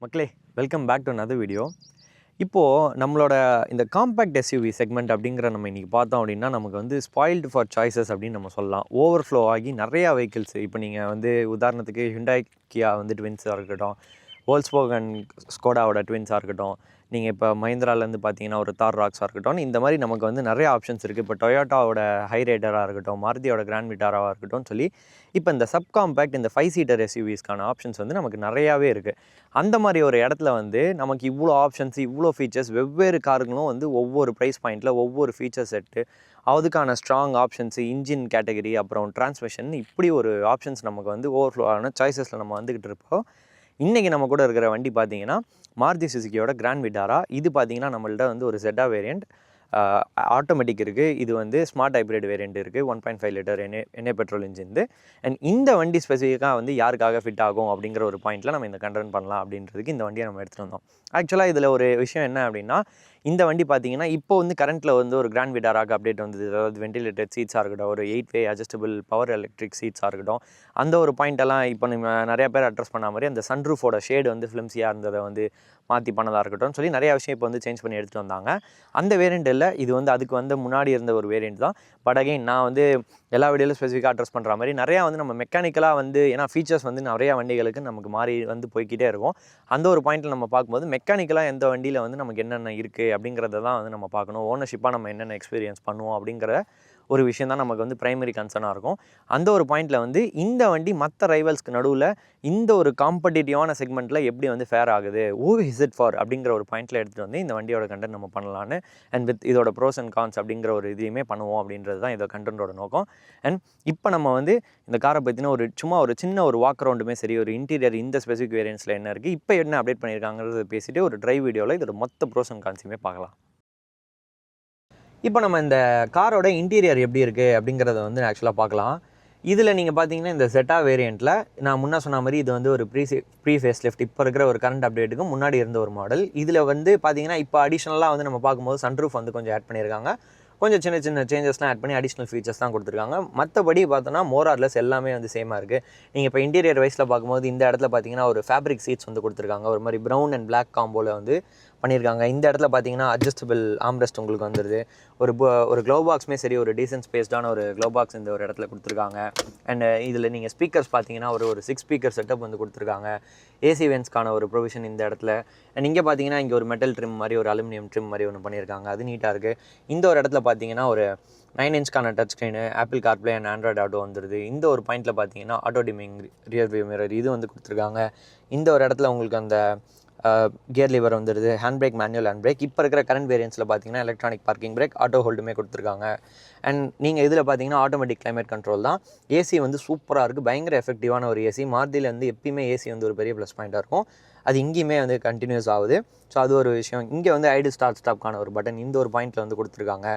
மக்களே welcome back to another video. இப்போது நம்மளோட இந்த காம்பேக்ட் எஸ்யூவி செக்மெண்ட் அப்படிங்கிற நம்ம இன்றைக்கி பார்த்தோம் அப்படின்னா நமக்கு வந்து ஸ்பாயில்டு ஃபார் சாய்ஸஸ் அப்படின்னு நம்ம சொல்லலாம். ஓவர்ஃப்ளோ ஆகி நிறையா வெஹிக்கிள்ஸ் இப்போ நீங்கள் வந்து உதாரணத்துக்கு ஹிண்டாய் கியா வந்து ட்வின்ஸாக இருக்கட்டும், வோல்ஸ்வாகன் ஸ்கோடாவோட ட்வின்ஸாக இருக்கட்டும், நீங்கள் இப்போ மஹிந்திராலேருந்து பார்த்தீங்கன்னா ஒரு தார் ராக்ஸாக இருக்கட்டும், இந்த மாதிரி நமக்கு வந்து நிறைய ஆப்ஷன்ஸ் இருக்குது. இப்போ டொயோட்டாவோட ஹை ரைடராக இருக்கட்டும், மாருதியோட கிராண்ட் விட்டாராக இருக்கட்டும் சொல்லி இப்போ இந்த சப் காம்பேக்ட் இந்த 5 சீட்டர் எஸ்யூவிஸ்க்கான ஆப்ஷன்ஸ் வந்து நமக்கு நிறையாவே இருக்குது. அந்த மாதிரி ஒரு இடத்துல வந்து நமக்கு இவ்வளோ ஆப்ஷன்ஸ், இவ்வளோ ஃபீச்சர்ஸ், வெவ்வேறு கார்களும் வந்து ஒவ்வொரு ப்ரைஸ் பாயிண்ட்டில் ஒவ்வொரு ஃபீச்சர் செட்டு, அதுக்கான ஸ்ட்ராங் ஆப்ஷன்ஸு, இன்ஜின் கேட்டகரி, அப்புறம் டிரான்ஸ்மிஷன், இப்படி ஒரு ஆப்ஷன்ஸ் நமக்கு வந்து ஓவர்ஃப்ளோ ஆன சாய்ஸஸில் நம்ம வந்துக்கிட்டு இருப்போம். இன்றைக்கி நம்ம கூட இருக்கிற வண்டி பார்த்தீங்கன்னா மாருதி சுசுகியோட கிராண்ட் விட்டாரா. இது பார்த்தீங்கன்னா நம்மள்ட்ட வந்து ஒரு ZA வேரியண்ட், ஆட்டோமேட்டிக் இருக்குது. இது வந்து ஸ்மார்ட் ஹைப்ரிட் வேரியண்ட் இருக்குது, 1.5 லிட்டர் எண்ணெய் பெட்ரோல் இன்ஜின். அண்ட் இந்த வண்டி ஸ்பெசிஃபிக்காக வந்து யாருக்காக ஃபிட் ஆகும் அப்படிங்கிற ஒரு பாயிண்ட்டில் நம்ம இந்த கண்டென்ட் பண்ணலாம் அப்படின்றதுக்கு இந்த வண்டியை நம்ம எடுத்துகிட்டு வந்தோம். ஆக்சுவலாக இதில் ஒரு விஷயம் என்ன அப்படின்னா, இந்த வண்டி பார்த்தீங்கன்னா இப்போ வந்து கரண்ட்டில் வந்து ஒரு கிராண்ட் விட்டாராக அப்டேட் வந்தது. அதாவது வென்டிலேட்டட் சீட்ஸாக இருக்கட்டும், ஒரு 8-வே அட்ஜஸ்டபிள் பவர் எலக்ட்ரிக் சீட்ஸாக இருக்கட்டும், அந்த ஒரு பாயிண்டெல்லாம் இப்போ நம்ம நிறையா பேர் அட்ரஸ் பண்ண மாதிரி அந்த சன்ரூஃபோட ஷேடு வந்து ஃபிலிம்ஸியாக இருந்ததை வந்து மாற்றி பண்ணதாக இருக்கட்டும் சொல்லி நிறையா விஷயம் இப்போ வந்து சேஞ்ச் பண்ணி எடுத்துகிட்டு வந்தாங்க. அந்த வேரியண்ட் இல்லை, இது வந்து அதுக்கு வந்து முன்னாடி இருந்த ஒரு வேரியண்ட் தான். பட் அகைன் நான் வந்து எல்லா வீடியோலும் ஸ்பெசிஃபிக்காக அட்ரஸ் பண்ணுற மாதிரி நிறையா வந்து நம்ம மெக்கானிக்கலாக வந்து, ஏன்னா ஃபீச்சர்ஸ் வந்து நிறையா வண்டிகளுக்கு நமக்கு மாறி வந்து போய்கிட்டே இருக்கும். அந்த ஒரு பாயிண்ட்டில் நம்ம பார்க்கும்போது மெக்கானிக்கலாக எந்த வண்டியில் வந்து நமக்கு என்னென்ன இருக்குது அப்படிங்கிறத தான் வந்து நம்ம பார்க்கணும். ஓனர்ஷிப்பாக நம்ம என்னென்ன எக்ஸ்பீரியன்ஸ் பண்ணுவோம் அப்படிங்கிற ஒரு விஷயம் தான் நமக்கு வந்து ப்ரைமரி கன்சர்னாக இருக்கும். அந்த ஒரு பாயிண்டில் வந்து இந்த வண்டி மற்ற ரைவல்ஸ்க்கு நடுவில் இந்த ஒரு காம்படிட்டிவான செக்மெண்ட்டில் எப்படி வந்து ஃபேர் ஆகுது, ஹூ இஸ் இட் ஃபார் அப்படிங்கிற ஒரு பாயிண்ட்டில் எடுத்துகிட்டு வந்து இந்த வண்டியோட கண்டென்ட் நம்ம பண்ணலான்னு, அண்ட் வித் இதோட ப்ரோஸ் அண்ட் கான்ஸ் அப்படிங்கிற ஒரு இதையுமே பண்ணுவோம் அப்படின்றது தான் இதோட கண்டென்ட்டோட நோக்கம். அண்ட் இப்போ நம்ம வந்து இந்த காரை பற்றின சும்மா ஒரு சின்ன ஒரு வாக் ரவுண்டுமே சரி, ஒரு இன்டீரியர் இந்த ஸ்பெசிஃபிக் வேரியன்ஸில் என்ன இருக்குது, இப்போ என்ன அப்டேட் பண்ணியிருக்காங்கிறத பேசிட்டு ஒரு ட்ரைவ் வீடியோவில் இதோட மொத்த ப்ரோஸ் அண்ட் கான்ஸுமே பார்க்கலாம். இப்போ நம்ம இந்த காரோட இன்டீரியர் எப்படி இருக்குது அப்படிங்கிறத வந்து ஆக்சுவலாக பார்க்கலாம். இதில் நீங்கள் பார்த்தீங்கன்னா இந்த ZA வேரியண்ட்டில் நான் முன்னே சொன்ன மாதிரி இது வந்து ஒரு ப்ரீ ஃபேஸ் லிஃப்ட், இப்போ இருக்கிற ஒரு கரண்ட் அப்டேட்டுக்கு முன்னாடி இருந்த ஒரு மாடல். இதில் வந்து பார்த்தீங்கன்னா இப்போ அடிஷ்னலாக வந்து நம்ம பார்க்கும்போது சன்ரூஃப் வந்து கொஞ்சம் ஆட் பண்ணியிருக்காங்க. கொஞ்சம் சின்ன சின்ன சேஞ்சஸ்லாம் ஆட் பண்ணி அடிஷ்னல் ஃபீச்சர்ஸ் தான் கொடுத்துருக்காங்க. மற்றபடி பார்த்தோன்னா மோரார்லெஸ் எல்லாமே வந்து சேமாக இருக்குது. நீங்கள் இப்போ இன்டீரியர் வைஸில் பார்க்கும்போது இந்த இடத்துல பார்த்தீங்கன்னா ஒரு ஃபேப்ரிக் சீட்ஸ் வந்து கொடுத்துருக்காங்க. ஒரு மாதிரி ப்ரௌன் அண்ட் பிளாக் காம்போவில் வந்து பண்ணியிருக்காங்க. இந்த இடத்துல பார்த்தீங்கன்னா அட்ஜஸ்டபிள் ஆம்ரெஸ்ட் உங்களுக்கு வந்துடுது. ஒரு க்ளோ பாக்ஸுமே சரி, ஒரு டீசன்ட் ஸ்பேஸ்டான ஒரு க்ளோ பாக்ஸ் இந்த ஒரு இடத்துல கொடுத்துருக்காங்க. அண்ட் இதில் நீங்கள் ஸ்பீக்கர்ஸ் பார்த்தீங்கன்னா ஒரு 6 ஸ்பீக்கர் செட்டப் வந்து கொடுத்துருக்காங்க. ஏசி வென்ஸ்க்கான ஒரு ப்ரொவிஷன் இந்த இடத்துல. அண்ட் இங்கே பார்த்தீங்கன்னா இங்கே ஒரு மெட்டல் ட்ரிம் மாதிரி, ஒரு அலுமினியம் ட்ரிம் மாதிரி ஒன்று பண்ணியிருக்காங்க. அது நீட்டாக இருக்குது. இந்த ஒரு இடத்துல பார்த்தீங்கன்னா ஒரு 9 இன்ச்க்கான touch screen, apple CarPlay and Android auto வந்துடுது. இந்த ஒரு பாயிண்ட்டில் பார்த்தீங்கன்னா auto dimming rear view mirror இது வந்து கொடுத்துருக்காங்க. இந்த ஒரு இடத்துல உங்களுக்கு அந்த கியர் லிவர் வந்துடுது, hand brake, manual hand brake. இப்போ இருக்கிற கரண்ட் வேரியன்ஸில் பார்த்தீங்கன்னா எலக்ட்ரானிக் பார்க்கிங் பிரேக், ஆட்டோ ஹோல்டுமே கொடுத்துருக்காங்க. அண்ட் நீங்கள் இதில் பார்த்தீங்கன்னா ஆட்டோமேட்டிக் கிளைமேட் கண்ட்ரோல் தான். ஏசி வந்து சூப்பராக இருக்குது, பயங்கர எஃபெக்டிவான ஒரு ஏசி. மாருதியில் வந்து எப்பயுமே ஏசி வந்து ஒரு பெரிய ப்ளஸ் பாயிண்ட்டாக இருக்கும். அது இங்கேயுமே வந்து கண்டினியூஸ் ஆகுது. ஸோ அது ஒரு விஷயம். இங்கே வந்து ஐடில் ஸ்டார்ட் ஸ்டாப்க்கான ஒரு பட்டன் இந்த ஒரு பாயிண்ட்டில் வந்து கொடுத்துருக்காங்க.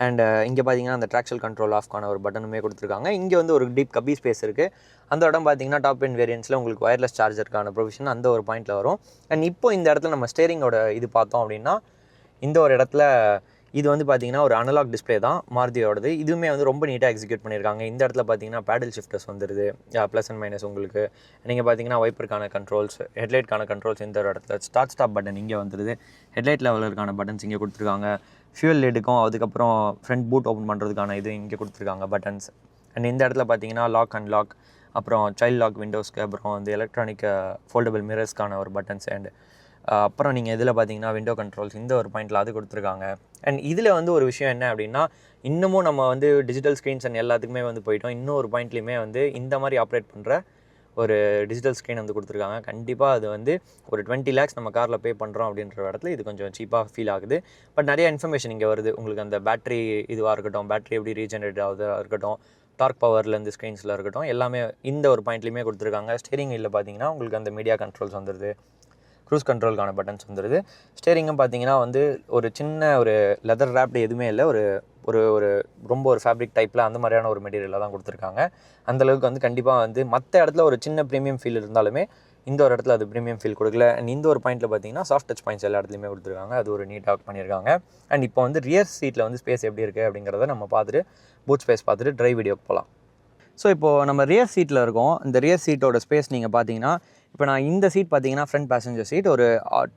அண்ட் இங்கே பார்த்தீங்கன்னா அந்த ட்ராக்ஷன் கண்ட்ரோல் ஆஃப்க்கான ஒரு பட்டனுமே கொடுத்துருக்காங்க. இங்கே வந்து ஒரு டீப் கபி ஸ்பேஸ் இருக்குது. அந்த இடம் பார்த்தீங்கன்னா டாப் எண்ட் வேரியன்ஸில் உங்களுக்கு ஒயர்லெஸ் சார்ஜருக்கான ப்ரொவிஷன் அந்த ஒரு பாயிண்ட்டில் வரும். அண்ட் இப்போ இந்த இடத்துல நம்ம ஸ்டேரிங்கோட இது பார்த்தோம் அப்படின்னா, இந்த ஒரு இடத்துல இது வந்து பார்த்தீங்கன்னா ஒரு அனலாக் டிஸ்பிளே தான் மாருதியோடது. இதுவுமே வந்து ரொம்ப நீட்டாக எக்ஸிக்யூட் பண்ணியிருக்காங்க. இந்த இடத்துல பார்த்தீங்கன்னா பேடல் ஷிஃப்டர்ஸ் வந்துடுது, ப்ளஸ் அண்ட் மைனஸ் உங்களுக்கு. நீங்கள் பார்த்தீங்கன்னா வைப்பருக்கான கண்ட்ரோல்ஸ், ஹெட்லைட்கான கண்ட்ரோல்ஸ் இந்த ஒரு இடத்துல, ஸ்டார்ட் ஸ்டாப் பட்டன் இங்கே வந்துடுது, ஹெட்லைட் லெவலுக்கான பட்டன்ஸ் இங்கே கொடுத்துருக்காங்க. ஃபியூல் லிட்டுக்கும் அதுக்கப்புறம் ஃப்ரண்ட் பூட் ஓப்பன் பண்ணுறதுக்கான இது இங்கே கொடுத்துருக்காங்க பட்டன்ஸ். அண்ட் இந்த இடத்துல பார்த்தீங்கன்னா லாக் அண்ட் லாக், அப்புறம் சைல்ட் லாக் விண்டோஸ்க்கு, அப்புறம் வந்து எலக்ட்ரானிக் ஃபோல்டபுள் மிரர்ஸ்க்கான ஒரு பட்டன்ஸ். அண்ட் அப்புறம் நீங்கள் இதில் பார்த்தீங்கன்னா விண்டோ கண்ட்ரோல்ஸ் இந்த ஒரு பாயிண்ட்டில் அது கொடுத்துருக்காங்க. அண்ட் இதில் வந்து ஒரு விஷயம் என்ன அப்படின்னா, இன்னமும் நம்ம வந்து டிஜிட்டல் ஸ்க்ரீன்ஸ் அண்ட் எல்லாத்துக்குமே வந்து போயிட்டோம். இன்னும் ஒரு பாயிண்ட்லேயுமே வந்து இந்த மாதிரி ஆப்ரேட் பண்ணுற ஒரு டிஜிட்டல் ஸ்க்ரீன் வந்து கொடுத்துருக்காங்க. கண்டிப்பாக அது வந்து ஒரு 20 lakhs நம்ம காரில் பே பண்ணுறோம் அப்படின்ற இடத்துல இது கொஞ்சம் சீப்பாக ஃபீல் ஆகுது. பட் நிறைய இன்ஃபர்மேஷன் இங்கே வருது. உங்களுக்கு அந்த பேட்டரி இதுவாக இருக்கட்டும், பேட்டரி எப்படி ரீஜெனரேட் ஆகுதாக இருக்கட்டும், டார்க் பவர்லேருந்து ஸ்க்ரீன்ஸில் இருக்கட்டும், எல்லாமே இந்த ஒரு பாயிண்ட்லேயுமே கொடுத்துருக்காங்க. ஸ்டேரிங் வீலில் பார்த்தீங்கன்னா உங்களுக்கு அந்த மீடியா கண்ட்ரோல்ஸ் வந்துடுது, க்ரூஸ் கண்ட்ரோலுக்கான பட்டன்ஸ் வந்துடுது. ஸ்டேரிங்கும் பார்த்தீங்கன்னா வந்து ஒரு சின்ன ஒரு லெதர் ரேப்டு எதுவுமே இல்லை, ஒரு ஒரு ஒரு ரொம்ப ஒரு ஃபேப்ரிக் டைப்பில் அந்த மாதிரியான ஒரு மெட்டீரியலில் தான் கொடுத்துருக்காங்க. அந்தளவுக்கு வந்து கண்டிப்பாக வந்து மற்ற இடத்துல ஒரு சின்ன ப்ரீமியம் ஃபீல் இருந்தாலுமே இந்த ஒரு இடத்துல அது ப்ரீமியம் ஃபீல் கொடுக்கல. அண்ட் இந்த ஒரு பாயிண்ட்டில் பார்த்தீங்கன்னா சாஃப்ட் டச் பாயிண்ட்ஸ் எல்லா இடத்துலையுமே கொடுத்துருக்காங்க. அது ஒரு நீட்டாக பண்ணியிருக்காங்க. அண்ட் இப்போ வந்து ரியர் சீட்டில் வந்து ஸ்பேஸ் எப்படி இருக்குது அப்படிங்கிறத நம்ம பார்த்துட்டு பூட் ஸ்பேஸ் பார்த்துட்டு ட்ரைவ் வீடியோக்கு போகலாம். ஸோ இப்போது நம்ம ரியர் சீட்டில் இருக்கோம். இந்த ரியர் சீட்டோட ஸ்பேஸ் நீங்கள் பார்த்தீங்கன்னா, இப்போ நான் இந்த சீட் பார்த்தீங்கன்னா ஃப்ரண்ட் பேசஞ்சர் சீட். ஒரு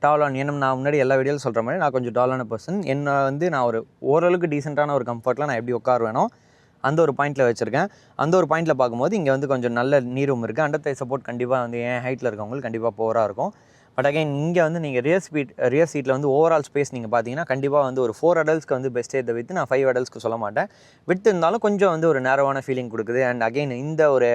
டாலான, ஏன்னா நான் முன்னாடி எல்லா வீடியோவில் சொல்கிற மாதிரி நான் கொஞ்சம் டாலான பர்சன். என்னை வந்து நான் ஒரு ஓரளவுக்கு டீசெண்டான ஒரு கம்ஃபர்ட்டில் நான் எப்படி உட்காருவேனோ அந்த ஒரு பாயிண்ட்டில் வச்சுருக்கேன். அந்த ஒரு பாயிண்ட்டில் பார்க்கும்போது இங்கே வந்து கொஞ்சம் நல்ல நீ ரூம் இருக்குது. அண்டர் தை சப்போர்ட் கண்டிப்பாக வந்து என் ஹைட்டில் இருக்கவங்களுக்கு கண்டிப்பாக போராக இருக்கும். பட் அகைன் இங்கே வந்து நீங்கள் ரியர் சீட்டில் வந்து ஓவரால் ஸ்பேஸ் நீங்கள் பார்த்தீங்கன்னா கண்டிப்பாக வந்து ஒரு 4 adultsக்கு வந்து பெஸ்ட்டே இதை வித்து நான் 5 adultsக்கு சொல்ல மாட்டேன். விட்டு இருந்தாலும் கொஞ்சம் வந்து ஒரு நேரோவான ஃபீலிங் கொடுக்குது. அண்ட் அகைன் இந்த ஒரு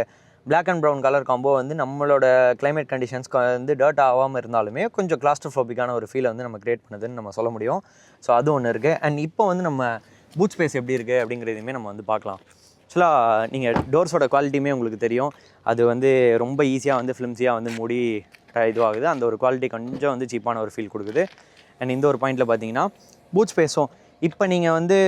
black and brown colour combo வந்து நம்மளோட கிளைமேட் கண்டிஷன்ஸ்க்கு வந்து டர்ட் ஆகாமல் இருந்தாலுமே கொஞ்சம் கிளாஸ்ட்ரோஃபோபிக்கான ஒரு ஃபீலை வந்து நம்ம கிரியேட் பண்ணுதுன்னு நம்ம சொல்ல முடியும். ஸோ அது ஒன்று இருக்குது. அண்ட் இப்போ வந்து நம்ம பூட் ஸ்பேஸ் எப்படி இருக்குது அப்படிங்கிறதையுமே நம்ம வந்து பார்க்கலாம். ஆக்சுவலாக நீங்கள் டோர்ஸோட குவாலிட்டியுமே உங்களுக்கு தெரியும். அது வந்து ரொம்ப ஈஸியாக வந்து ஃபிலிம்ஸியாக வந்து மூடி இதுவாகுது. அந்த ஒரு குவாலிட்டி கொஞ்சம் வந்து சீப்பான ஒரு ஃபீல் கொடுக்குது. அண்ட் இந்த ஒரு பாயிண்ட்டில் பார்த்தீங்கன்னா பூட் ஸ்பேஸும் இப்போ நீங்கள் வந்து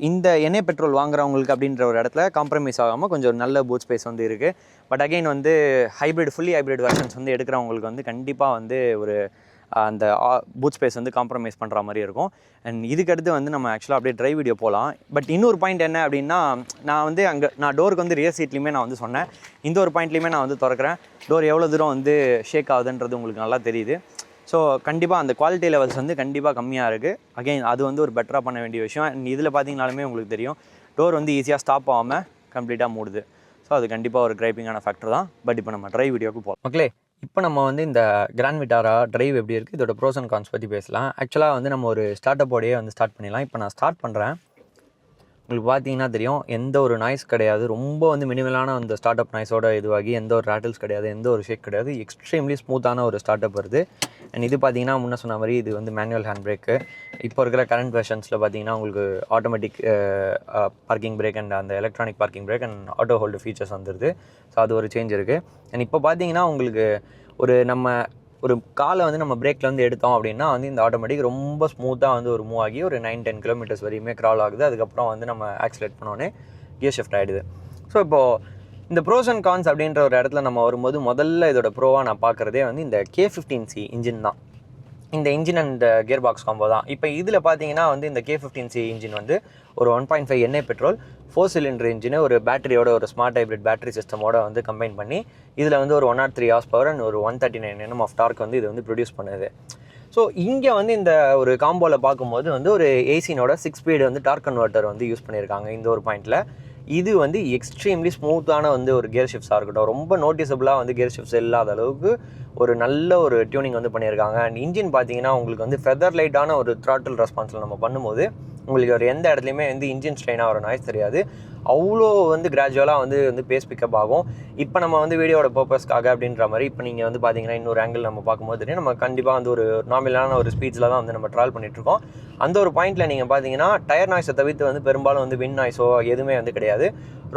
இந்த எண்ணெய் பெட்ரோல் வாங்குறவங்களுக்கு அப்படின்ற ஒரு இடத்துல காம்ப்ரமைஸ் ஆகாமல் கொஞ்சம் நல்ல பூட் ஸ்பேஸ் வந்து இருக்குது. பட் அகைன் வந்து ஃபுல்லி ஹைப்ரிட் வெர்ஷன்ஸ் வந்து எடுக்கிறவங்களுக்கு வந்து கண்டிப்பாக வந்து ஒரு அந்த பூட் ஸ்பேஸ் வந்து காம்ப்ரமைஸ் பண்ணுற மாதிரி இருக்கும். அண்ட் இதுக்கடுத்து வந்து நம்ம ஆக்சுவலாக அப்படியே ட்ரைவ் வீடியோ போகலாம். பட் இன்னொரு பாயிண்ட் என்ன அப்படின்னா, நான் வந்து நான் டோருக்கு வந்து ரியர் சீட்லேயுமே நான் வந்து சொன்னேன், இந்த ஒரு பாயிண்ட்லேயுமே நான் வந்து திறக்கிறேன். டோர் எவ்வளோ தூரம் வந்து ஷேக் ஆகுதுன்றது உங்களுக்கு நல்லா தெரியுது. ஸோ கண்டிப்பாக அந்த குவாலிட்டி லெவல்ஸ் வந்து கண்டிப்பாக கம்மியாக இருக்குது. அகைன் அது வந்து ஒரு பெட்டராக பண்ண வேண்டிய விஷயம். அண்ட் இதில் பார்த்தீங்கனாலுமே உங்களுக்கு தெரியும், டோர் வந்து ஈஸியாக ஸ்டாப் ஆகாமல் கம்ப்ளீட்டாக மூடுது. ஸோ அது கண்டிப்பாக ஒரு கிரைப்பிங்கான ஃபேக்டர் தான். பட் இப்போ நம்ம ட்ரைவ் வீடியோக்கு போகலாம். மக்களே, இப்போ நம்ம வந்து இந்த கிராண்ட் விட்டாரா ட்ரைவ் எப்படி இருக்குது, இதோட ப்ரோஸ் அண்ட் கான்ஸ் பற்றி பேசலாம். ஆக்சுவலாக வந்து நம்ம ஒரு ஸ்டார்ட் அப்போடையே வந்து ஸ்டார்ட் பண்ணிடலாம். இப்போ நான் ஸ்டார்ட் பண்ணுறேன். உங்களுக்கு பார்த்தீங்கன்னா தெரியும், எந்த ஒரு நாய்ஸ் கிடையாது. ரொம்ப வந்து மினிமலான அந்த ஸ்டார்ட் அப் நாய்ஸோட இதுவாகி எந்த ஒரு ரேட்டில்ஸ் கிடையாது, எந்த ஒரு ஷேக் கிடையாது. எக்ஸ்ட்ரீம்லி ஸ்மூத்தான ஒரு ஸ்டார்ட் அப் வருது. அண்ட் இது பார்த்தீங்கன்னா முன்ன சொன்ன மாதிரி இது வந்து மேனுவல் ஹேண்ட் பிரேக்கு. இப்போ இருக்கிற கரண்ட் வெர்ஷன்ஸில் பார்த்தீங்கன்னா உங்களுக்கு ஆட்டோமேட்டிக் பார்க்கிங் பிரேக் அண்ட் அந்த electronic parking brake and auto hold features வந்துடுது. ஸோ அது ஒரு சேஞ்ச் இருக்குது. அண்ட் இப்போ பார்த்தீங்கன்னா உங்களுக்கு ஒரு காலை வந்து நம்ம பிரேக்கில் வந்து எடுத்தோம் அப்படின்னா வந்து இந்த ஆட்டோமேட்டிக் ரொம்ப ஸ்மூத்தாக வந்து ஒரு மூவ் ஆகி ஒரு 9-10 கிலோமீட்டர்ஸ் வரையுமே க்ரால் ஆகுது. அதுக்கப்புறம் வந்து நம்ம ஆக்சிலேட் பண்ணோன்னே கியர் ஷிஃப்ட் ஆகிடுது. ஸோ இப்போது இந்த ப்ரோஸ் அண்ட் கான்ஸ் அப்படின்ற ஒரு இடத்துல நம்ம வரும்போது முதல்ல இதோட ப்ரோவாக நான் பார்க்குறதே வந்து இந்த K15C இன்ஜின் தான். இந்த engine and gear box combo தான். இப்போ இதில் பார்த்தீங்கன்னா வந்து இந்த K15C இன்ஜின் வந்து ஒரு 1.5 எண்ணெய் பெட்ரோல் 4 சிலிண்டர் இன்ஜின் ஒரு பேட்டரியோட ஒரு ஸ்மார்ட் ஹைப்ரிட் பேட்டரி சிஸ்டமோட வந்து கம்பைன் பண்ணி இதில் வந்து ஒரு 103 ஹார்ஸ் பவர் அண்ட் ஒரு 139 Nm ஆஃப் டார்க் வந்து இது வந்து ப்ரொடியூஸ் பண்ணுது. ஸோ இங்கே வந்து இந்த ஒரு காம்போவில் பார்க்கும்போது வந்து ஒரு ஏசினோட 6 ஸ்பீடு வந்து டார்க் கன்வெர்ட்டர் வந்து யூஸ் பண்ணியிருக்காங்க இந்த ஒரு பாயிண்ட்டில். இது வந்து எக்ஸ்ட்ரீம்லி ஸ்மூத்தான வந்து ஒரு கியர் ஷிஃப்ட்ஸாக இருக்கட்டும், ரொம்ப நோட்டிசபிளாக வந்து கியர் ஷிஃப்ட்ஸ் இல்லாத அளவுக்கு ஒரு நல்ல ஒரு டியூனிங் வந்து பண்ணியிருக்காங்க. அண்ட் இன்ஜின் பார்த்தீங்கன்னா உங்களுக்கு வந்து ஃபெதர் லைட்டான ஒரு த்ராட்டில் ரெஸ்பான்ஸில் நம்ம பண்ணும்போது உங்களுக்கு ஒரு எந்த இடத்துலையுமே வந்து இன்ஜின் ஸ்ட்ரெயினாக ஒரு நாய்ஸ் தெரியாது. அவ்வளோ வந்து கிராஜுவலாக வந்து பேஸ் பிக்கப் ஆகும். இப்போ நம்ம வந்து வீடியோட பர்பஸ்க்காக அப்படின்ற மாதிரி இப்போ நீங்கள் வந்து பார்த்தீங்கன்னா இன்னொரு ஆங்கிள் நம்ம பார்க்கும்போது தெரியும், நம்ம கண்டிப்பாக வந்து ஒரு நார்மலான ஒரு ஸ்பீட்ஸில் தான் வந்து நம்ம ட்ராவல் பண்ணிகிட்ருக்கோம். அந்த ஒரு பாயிண்ட்டில் நீங்கள் பார்த்தீங்கன்னா டயர் நாய்ஸை தவிர்த்து வந்து பெரும்பாலும் வந்து விண்ட் நாய்ஸோ எதுவுமே வந்து கிடையாது.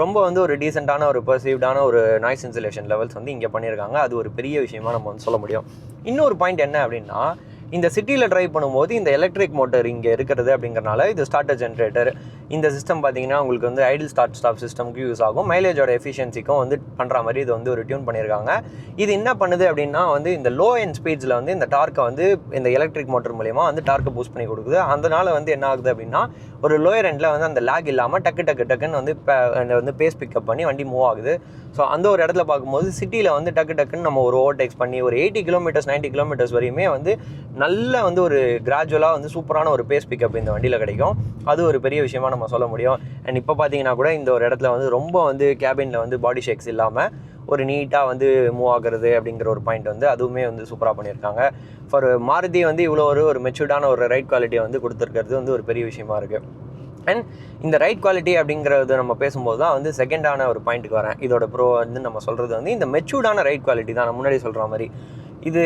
ரொம்ப வந்து ஒரு டீசெண்டான ஒரு பர்சீவ்டான ஒரு நாய்ஸ் இன்சுலேஷன் லெவல்ஸ் வந்து இங்கே பண்ணியிருக்காங்க. அது ஒரு பெரிய விஷயமா நம்ம வந்து சொல்ல முடியும். இன்னொரு பாயிண்ட் என்ன அப்படின்னா, இந்த சிட்டியில் ட்ரைவ் பண்ணும்போது இந்த எலக்ட்ரிக் மோட்டர் இங்கே இருக்கிறது அப்படிங்கிறனால இது ஸ்டார்டர் ஜென்ரேட்டர் இந்த சிஸ்டம் பார்த்தீங்கன்னா உங்களுக்கு வந்து ஐடில் ஸ்டார்ட் ஸ்டாப் சிஸ்டம்க்கு யூஸ் ஆகும். மைலேஜோட எஃபிஷியன்சிக்கும் வந்து பண்ணுற மாதிரி இது வந்து ஒரு டியூன் பண்ணியிருக்காங்க. இது என்ன பண்ணுது அப்படின்னா வந்து இந்த லோ எண்ட் ஸ்பீட்ஸில் வந்து இந்த டார்க்கை வந்து இந்த எலக்ட்ரிக் மோட்டர் மூலிமா வந்து டார்க்கை பூஸ்ட் பண்ணி கொடுக்குது. அதனால் வந்து என்ன ஆகுது அப்படின்னா ஒரு லோயர் எண்டில் வந்து அந்த லேக் இல்லாமல் டக்குன்னு வந்து பேஸ் பிக்கப் பண்ணி வண்டி மூவ் ஆகுது. ஸோ அந்த ஒரு இடத்துல பார்க்கும்போது சிட்டியில் வந்து டக்குன்னு நம்ம ஒரு ஓவர்டேக்ஸ் பண்ணி ஒரு 80 கிலோமீட்டர்ஸ் 90 கிலோமீட்டர்ஸ் வரையுமே வந்து நல்ல வந்து ஒரு கிராஜுவலாக வந்து சூப்பரான ஒரு பேஸ் பிக்கப் இந்த வண்டியில் கிடைக்கும். அது ஒரு பெரிய விஷயமா நம்ம சொல்ல முடியும். அண்ட் இப்போ பார்த்தீங்கன்னா கூட இந்த ஒரு இடத்துல வந்து ரொம்ப வந்து கேபினில் வந்து பாடி ஷேக்ஸ் இல்லாமல் ஒரு நீட்டாக வந்து மூவ் ஆகுறது அப்படிங்கிற ஒரு பாயிண்ட் வந்து அதுவுமே வந்து சூப்பராக பண்ணியிருக்காங்க. ஃபார் மாருதி வந்து இவ்வளோ ஒரு மெச்சூர்டான ஒரு ரைட் குவாலிட்டியை வந்து கொடுத்துருக்கிறது வந்து ஒரு பெரிய விஷயமா இருக்குது. அண்ட் இந்த ரைட் குவாலிட்டி அப்படிங்கிறது நம்ம பேசும்போது தான் வந்து செகண்டான ஒரு பாயிண்ட்டுக்கு வரேன். இதோட ப்ரோ வந்து நம்ம சொல்கிறது வந்து இந்த மெச்சூர்டான ரைட் குவாலிட்டி தான். நான் முன்னாடி சொல்கிற மாதிரி இது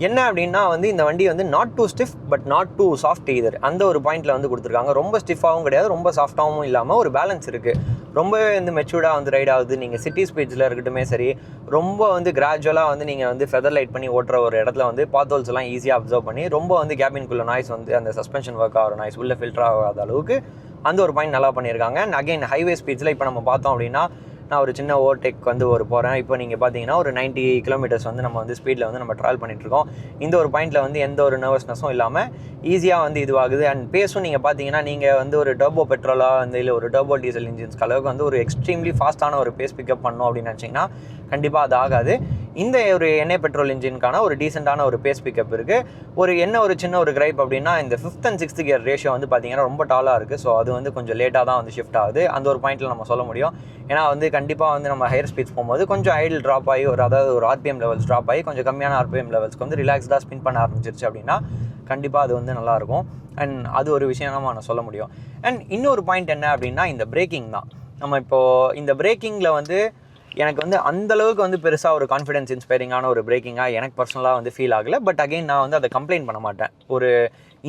என்ன அப்படின்னா வந்து இந்த வண்டி வந்து not too stiff but not too soft either அந்த ஒரு பாயிண்டில் வந்து கொடுத்துருக்காங்க. ரொம்ப ஸ்டிஃபாகவும் கிடையாது, ரொம்ப சாஃப்டாகவும் இல்லாமல் ஒரு பேலன்ஸ் இருக்குது. ரொம்பவே வந்து மெச்சூர்டாக வந்து ரைட் ஆகுது. நீங்கள் சிட்டி ஸ்பீட்ஸில் இருக்கட்டுமே சரி, ரொம்ப வந்து கிராஜுவலாக வந்து நீங்கள் வந்து ஃபெதர் லைட் பண்ணி ஓட்டுற ஒரு இடத்துல வந்து பாத்ஹோல்ஸ் எல்லாம் ஈஸியாக அப்சர்வ் பண்ணி ரொம்ப வந்து கேபின்குள்ள நாய்ஸ் வந்து அந்த சஸ்பென்ஷன் ஒர்க் ஆகிற நாய்ஸ் உள்ள ஃபில்டர் ஆகாத அளவுக்கு அந்த ஒரு பாயிண்ட் நல்லா பண்ணியிருக்காங்க. அண்ட் அகைன் ஹைவே ஸ்பீட்ஸில் இப்போ நம்ம பார்த்தோம் அப்படின்னா நான் ஒரு சின்ன ஓவர்டேக் வந்து போகிறேன். இப்போ நீங்கள் பார்த்தீங்கன்னா ஒரு 90 கிலோமீட்டர்ஸ் வந்து நம்ம வந்து ஸ்பீடில் வந்து நம்ம ட்ராவல் பண்ணிகிட்ருக்கோம். இந்த ஒரு பாயிண்டில் வந்து எந்த ஒரு நர்வஸ்னஸும் இல்லாமல் ஈஸியாக வந்து இதுவாகுது. அண்ட் பேஸும் நீங்கள் பார்த்தீங்கன்னா நீங்கள் வந்து ஒரு டர்போ பெட்ரோலாக வந்து இல்லை ஒரு டர்போ டீசல் இன்ஜின்ஸ்க்கு அளவுக்கு வந்து ஒரு எக்ஸ்ட்ரீம்லி ஃபாஸ்ட்டான ஒரு பேஸ் பிக்கப் பண்ணணும் அப்படின்னு நினச்சிங்கன்னா கண்டிப்பாக அது ஆகாது. இந்த ஒரு எண்ணெய் பெட்ரோல் இன்ஜினுக்கான ஒரு டீசெண்டான ஒரு பேஸ் பிக்கப் இருக்குது. ஒரு சின்ன ஒரு கிரைப் அப்படின்னா இந்த 5th and 6th gear ratio வந்து பார்த்தீங்கன்னா ரொம்ப டாலாக இருக்குது. ஸோ அது வந்து கொஞ்சம் லேட்டாக தான் வந்து ஷிஃப்ட் ஆகுது. அந்த ஒரு பாயிண்ட்டில் நம்ம சொல்ல முடியும். ஏன்னா வந்து கண்டிப்பாக வந்து நம்ம ஹையர் ஸ்பீட்ஸ் போகும்போது கொஞ்சம் ஐடில் ட்ராப் ஆகி அதாவது ஒரு ஆர்பிஎம் லெவல்ஸ் ட்ராப் ஆகி கொஞ்சம் கம்மியான ஆர்பிஎம் லெவல்ஸ்க்கு வந்து ரிலாக்ஸ்டாக ஸ்பின் பண்ண ஆரம்பிச்சிருச்சு அப்படின்னா கண்டிப்பாக அது வந்து நல்லாயிருக்கும். அண்ட் அது ஒரு விஷயம் நான் சொல்ல முடியும். அண்ட் இன்னொரு பாயிண்ட் என்ன அப்படின்னா இந்த பிரேக்கிங் தான். நம்ம இப்போது இந்த பிரேக்கிங்கில் வந்து எனக்கு வந்து அந்தளவுக்கு வந்து பெருசாக ஒரு கான்ஃபிடன்ஸ் இன்ஸ்பைரிங்கான ஒரு பிரேக்கிங்காக எனக்கு பர்சனலாக வந்து ஃபீல் ஆகலை. பட் அகெயின் நான் வந்து அதை கம்ப்ளைண்ட் பண்ண மாட்டேன்.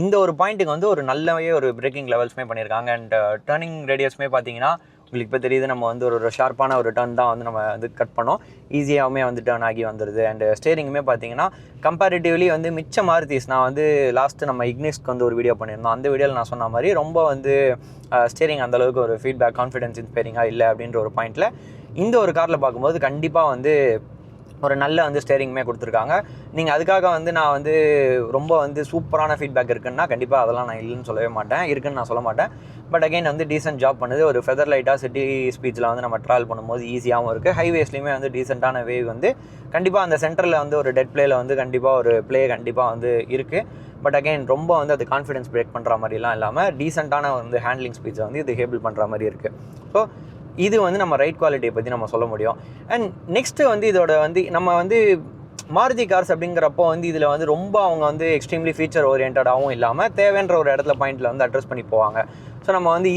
இந்த ஒரு பாயிண்ட்டுக்கு வந்து ஒரு நல்லவே ஒரு பிரேக்கிங் லெவல்ஸுமே பண்ணியிருக்காங்க. அண்ட் டர்னிங் ரேடியஸ்மே பார்த்தீங்கன்னா உங்களுக்கு இப்போ தெரியுது, நம்ம வந்து ஒரு ஷார்ப்பான ஒரு டர்ன் தான் வந்து நம்ம வந்து கட் பண்ணோம். ஈஸியாகவுமே வந்து டர்ன் ஆகி வந்துடுது. அண்ட் ஸ்டேரிங்குமே பார்த்தீங்கன்னா கம்பேரிட்டிவ்லி வந்து மிச்ச மாருதிஸ் நான் வந்து லாஸ்ட்டு நம்ம இக்னிஸ்க்கு வந்து ஒரு வீடியோ பண்ணியிருந்தோம். அந்த வீடியோவில் நான் சொன்ன மாதிரி ரொம்ப வந்து ஸ்டேரிங் அந்தளவுக்கு ஒரு ஃபீட்பேக் கான்ஃபிடன்ஸ் இன்ஸ்பைரிங்காக இல்லை அப்படின்ற ஒரு பாயிண்ட்டில் இந்த ஒரு காரில் பார்க்கும்போது கண்டிப்பாக வந்து ஒரு நல்ல வந்து ஸ்டேரிங்குமே கொடுத்துருக்காங்க. நீங்கள் அதுக்காக வந்து நான் வந்து ரொம்ப வந்து சூப்பரான ஃபீட்பேக் இருக்குன்னா கண்டிப்பாக அதெல்லாம் நான் இல்லைன்னு சொல்லவே மாட்டேன், இருக்குன்னு நான் சொல்ல மாட்டேன். பட் அகைன் வந்து டீசென்ட் ஜாப் பண்ணுது. ஒரு ஃபெதர் லைட்டாக சிட்டி ஸ்பீட்ஸில் வந்து நம்ம ட்ராவல் பண்ணும்போது ஈஸியாகவும் இருக்குது. ஹைவேஸ்லையுமே வந்து டீசெண்டான வேவ் வந்து கண்டிப்பாக அந்த சென்டரில் வந்து ஒரு டெட் பிளேயில் வந்து கண்டிப்பாக ஒரு பிளே கண்டிப்பாக வந்து இருக்குது. பட் அகைன் ரொம்ப வந்து அது கான்ஃபிடன்ஸ் பிரேக் பண்ணுற மாதிரிலாம் இல்லாமல் டீசெண்டான வந்து ஹேண்ட்லிங் ஸ்பீட்ஸை வந்து இது ஹேபிள் பண்ணுற மாதிரி இருக்குது. ஸோ இது வந்து நம்ம ரைட் குவாலிட்டியை பற்றி நம்ம சொல்ல முடியும். அண்ட் நெக்ஸ்ட்டு வந்து இதோட வந்து நம்ம வந்து மாருதி கார்ஸ் அப்படிங்கிறப்போ வந்து இதில் வந்து ரொம்ப அவங்க வந்து எக்ஸ்ட்ரீம்லி ஃபீச்சர் ஓரியன்டாகவும் இல்லாமல் தேவைன்ற ஒரு இடத்துல பாயிண்ட்டில் வந்து அட்ரஸ் பண்ணி போவாங்க. ஸோ நம்ம வந்து